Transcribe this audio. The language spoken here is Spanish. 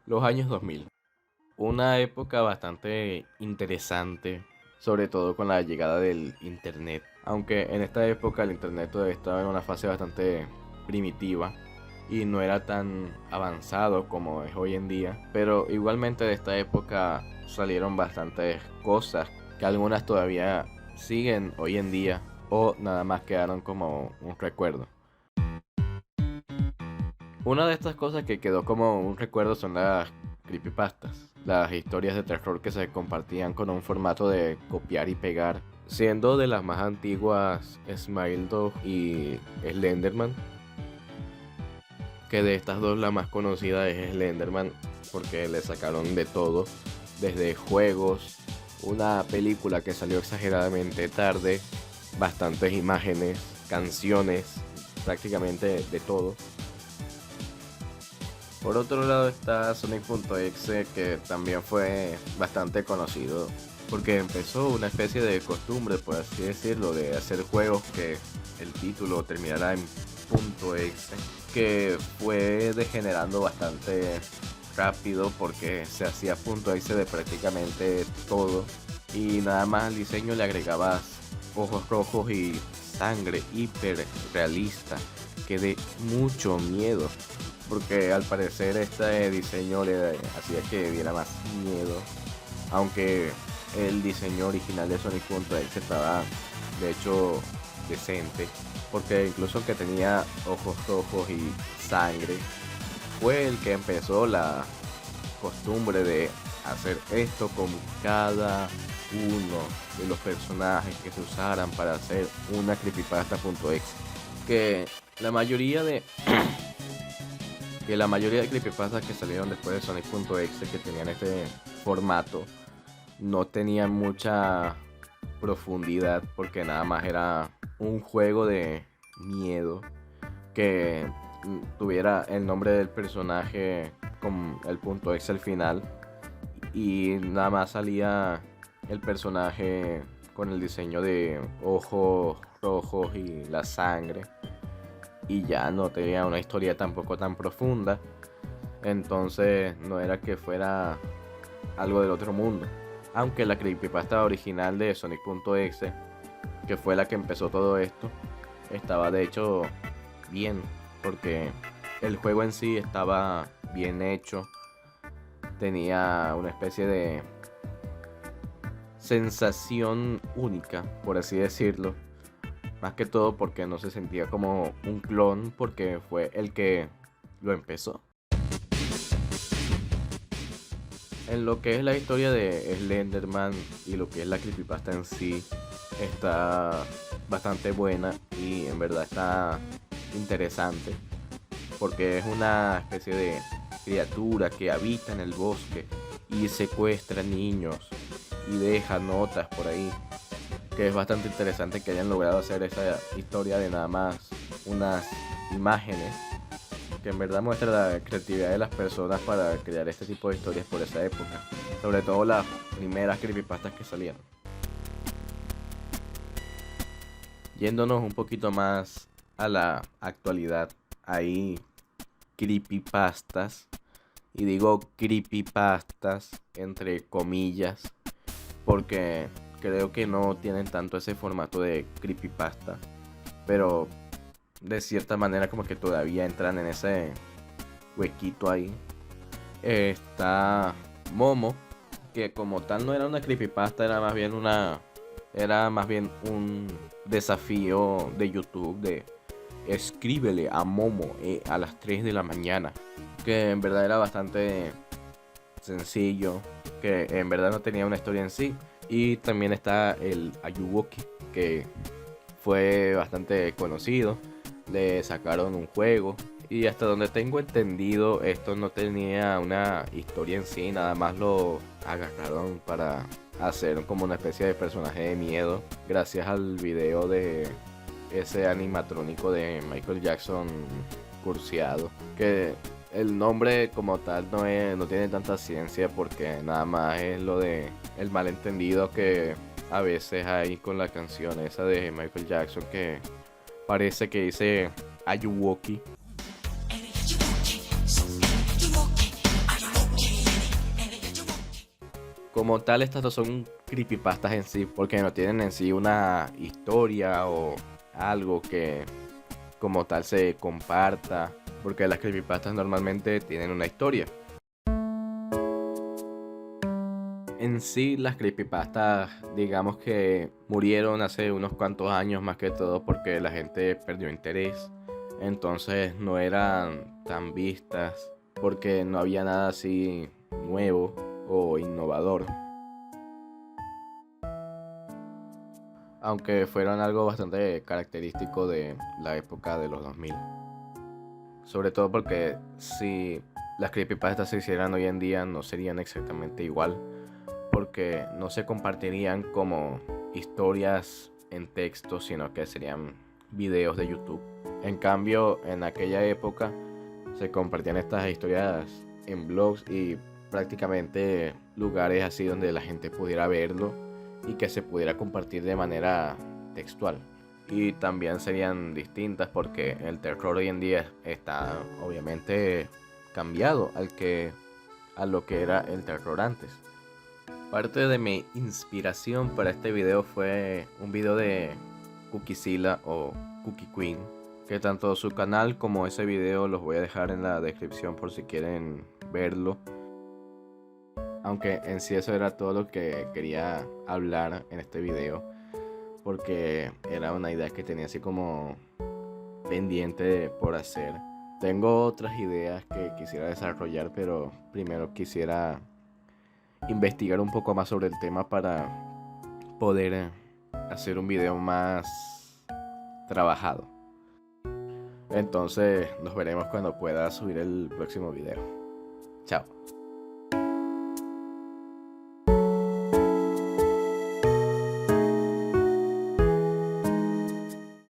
Los años 2000. Una época bastante interesante, sobre todo con la llegada del internet. Aunque en esta época el internet todavía estaba en una fase bastante primitiva y no era tan avanzado como es hoy en día. Pero igualmente de esta época salieron bastantes cosas que algunas todavía siguen hoy en día o nada más quedaron como un recuerdo. Una de estas cosas que quedó como un recuerdo son las creepypastas, las historias de terror que se compartían con un formato de copiar y pegar, siendo de las más antiguas Smile Dog y Slenderman, que de estas dos la más conocida es Slenderman porque le sacaron de todo, desde juegos, una película que salió exageradamente tarde, bastantes imágenes, canciones, prácticamente de todo. Por otro lado está Sonic.exe, que también fue bastante conocido porque empezó una especie de costumbre, por así decirlo, de hacer juegos que el título terminara en .exe, que fue degenerando bastante rápido porque se hacía .exe de prácticamente todo y nada más al diseño le agregabas ojos rojos y sangre hiper realista que de mucho miedo, porque al parecer este diseño le hacía que diera más miedo, aunque el diseño original de Sonic.exe estaba de hecho decente, porque incluso que tenía ojos rojos y sangre, fue el que empezó la costumbre de hacer esto con cada uno de los personajes que se usaran para hacer una creepypasta.exe, que la mayoría de creepypastas que salieron después de Sonic.exe, que tenían este formato, no tenían mucha profundidad porque nada más era un juego de miedo que tuviera el nombre del personaje con el .exe al final y nada más salía el personaje con el diseño de ojos rojos y la sangre y ya no tenía una historia tampoco tan profunda, entonces no era que fuera algo del otro mundo. Aunque la creepypasta original de Sonic.exe, que fue la que empezó todo esto, estaba de hecho bien, porque el juego en sí estaba bien hecho, tenía una especie de sensación única, por así decirlo, más que todo porque no se sentía como un clon, porque fue el que lo empezó. En lo que es la historia de Slenderman y lo que es la creepypasta en sí, está bastante buena y en verdad está interesante, porque es una especie de criatura que habita en el bosque y secuestra niños y deja notas por ahí, que es bastante interesante que hayan logrado hacer esa historia de nada más unas imágenes, que en verdad muestra la creatividad de las personas para crear este tipo de historias por esa época, sobre todo las primeras creepypastas que salieron. Yéndonos un poquito más a la actualidad, hay creepypastas, y digo creepypastas entre comillas, porque creo que no tienen tanto ese formato de creepypasta, pero de cierta manera como que todavía entran en ese huequito ahí. Está Momo, que como tal no era una creepypasta, era más bien un desafío de YouTube de escríbele a Momo a las 3 de la mañana, que en verdad era bastante sencillo, que en verdad no tenía una historia en sí. Y también está el Ayuwoki, que fue bastante conocido, le sacaron un juego y hasta donde tengo entendido esto no tenía una historia en sí, nada más lo agarraron para hacer como una especie de personaje de miedo gracias al video de ese animatrónico de Michael Jackson cursiado, que el nombre como tal no tiene tanta ciencia porque nada más es lo de el malentendido que a veces hay con la canción esa de Michael Jackson, que parece que dice Ayuwoki. Como tal, estas no son creepypastas en sí, porque no tienen en sí una historia o algo que como tal se comparta, porque las creepypastas normalmente tienen una historia. En sí, las creepypastas, digamos que murieron hace unos cuantos años, más que todo porque la gente perdió interés. Entonces no eran tan vistas, porque no había nada así nuevo o innovador. Aunque fueron algo bastante característico de la época de los 2000. Sobre todo porque si las creepypastas se hicieran hoy en día no serían exactamente igual, porque no se compartirían como historias en texto, sino que serían videos de YouTube. En cambio, en aquella época se compartían estas historias en blogs y prácticamente lugares así donde la gente pudiera verlo y que se pudiera compartir de manera textual. Y también serían distintas porque el terror hoy en día está obviamente cambiado a lo que era el terror antes. Parte de mi inspiración para este video fue un video de Cookiezilla o Cookie Queen, que tanto su canal como ese video los voy a dejar en la descripción por si quieren verlo. Aunque en sí eso era todo lo que quería hablar en este video, porque era una idea que tenía así como pendiente por hacer. Tengo otras ideas que quisiera desarrollar, pero primero quisiera investigar un poco más sobre el tema para poder hacer un video más trabajado. Entonces nos veremos cuando pueda subir el próximo video. Chao.